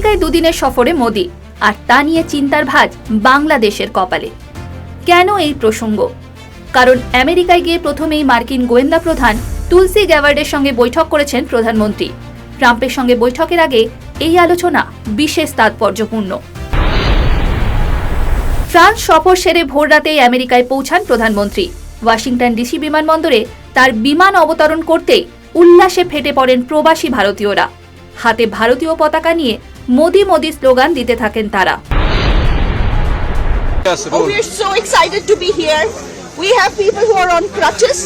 আমেরিকায় দুদিনের সফরে মোদি, আর তা নিয়ে চিন্তার ভাঁজ বাংলাদেশের কপালে। কেন এই প্রসঙ্গ? কারণ আমেরিকায় গিয়ে প্রথমেই মার্কিন গোয়েন্দা প্রধান তুলসি গ্যাবার্ডের সঙ্গে বৈঠক করেছেন প্রধানমন্ত্রী। ট্রাম্পের সঙ্গে বৈঠকের আগে এই আলোচনা বিশেষ তাৎপর্যপূর্ণ। ফ্রান্স সফর সেরে ভোররাতেই আমেরিকায় পৌঁছান প্রধানমন্ত্রী। ওয়াশিংটন ডিসি বিমানবন্দরে তার বিমান অবতরণ করতেই উল্লাসে ফেটে পড়েন প্রবাসী ভারতীয়রা। হাতে ভারতীয় পতাকা নিয়ে মোদি মোদি স্লোগান দিতে থাকেন তারা। We are so excited to be here. We have people who are on crutches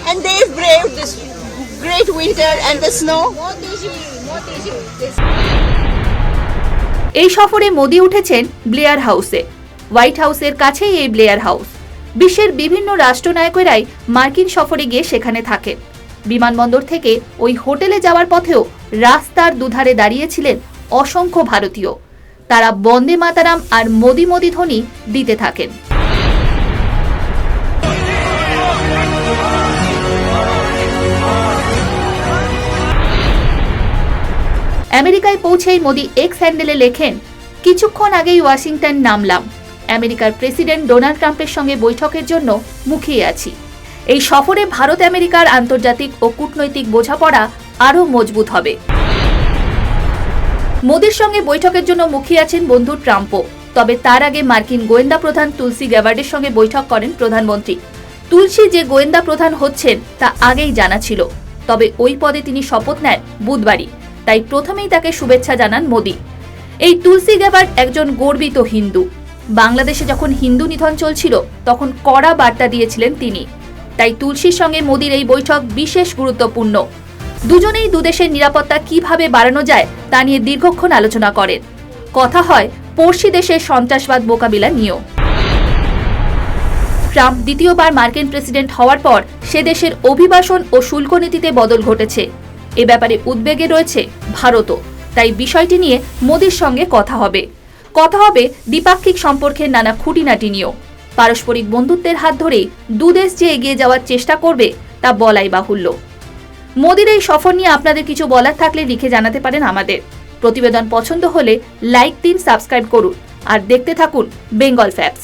and they've braved this great winter and the snow. এই সফরে মোদি উঠেছেন ব্লেয়ার হাউসে। হোয়াইট হাউসের কাছেই এই ব্লেয়ার হাউস। বিশ্বের বিভিন্ন রাষ্ট্রনায়কেরাই মার্কিন সফরে গিয়ে সেখানে থাকেন। বিমানবন্দর থেকে ওই হোটেলে যাওয়ার পথেও রাস্তার দুধারে দাঁড়িয়েছিলেন অসংখ্য ভারতীয়। তারা বন্দে মাতারাম আর মোদি মোদি ধ্বনি দিতে থাকেন। আমেরিকায় পৌঁছেই মোদি এক্স হ্যান্ডেলে লেখেন, কিছুক্ষণ আগেই ওয়াশিংটন নামলাম। আমেরিকার প্রেসিডেন্ট ডোনাল্ড ট্রাম্পের সঙ্গে বৈঠকের জন্য মুখিয়ে আছি। এই সফরে ভারত আমেরিকার আন্তর্জাতিক ও কূটনৈতিক বোঝাপড়া আরও মজবুত হবে। মোদির সঙ্গে বৈঠকের জন্য মুখিয়ে আছেন বন্ধু ট্রাম্পও। তবে তার আগে মার্কিন গোয়েন্দা প্রধান তুলসি গ্যাবার্ডের সঙ্গে বৈঠক করেন প্রধানমন্ত্রী। তুলসি যে গোয়েন্দা প্রধান হচ্ছেন তা আগেই জানা ছিল, তবে ওই পদে তিনি শপথ নেন বুধবারই, তাই প্রথমেই তাকে শুভেচ্ছা জানান মোদি। এই তুলসি গ্যাবার্ড একজন গর্বিত হিন্দু। বাংলাদেশে যখন হিন্দু নিধন চলছিল তখন কড়া বার্তা দিয়েছিলেন তিনি। তাই তুলসির সঙ্গে মোদির এই বৈঠক বিশেষ গুরুত্বপূর্ণ। দুজনেই দুদেশের নিরাপত্তা কিভাবে বাড়ানো যায় তা নিয়ে দীর্ঘক্ষণ আলোচনা করেন। কথা হয় পড়শি দেশের সন্ত্রাসবাদ মোকাবিলা নিয়েও। ট্রাম্প দ্বিতীয়বার মার্কিন প্রেসিডেন্ট হওয়ার পর সে দেশের অভিবাসন ও শুল্ক নীতিতে বদল ঘটেছে। এ ব্যাপারে উদ্বেগে রয়েছে ভারতও। তাই বিষয়টি নিয়ে মোদির সঙ্গে কথা হবে দ্বিপাক্ষিক সম্পর্কের নানা খুঁটিনাটি নিয়েও। পারস্পরিক বন্ধুত্বের হাত ধরেই দুদেশ যে এগিয়ে যাওয়ার চেষ্টা করবে তা বলাই বাহুল্য। মোদির এই সফর নিয়ে আপনাদের কিছু বলার থাকলে লিখে জানাতে পারেন আমাদের। প্রতিবেদন পছন্দ হলে লাইক দিন, সাবস্ক্রাইব করুন আর দেখতে থাকুন বেঙ্গল ফ্যাক্টস।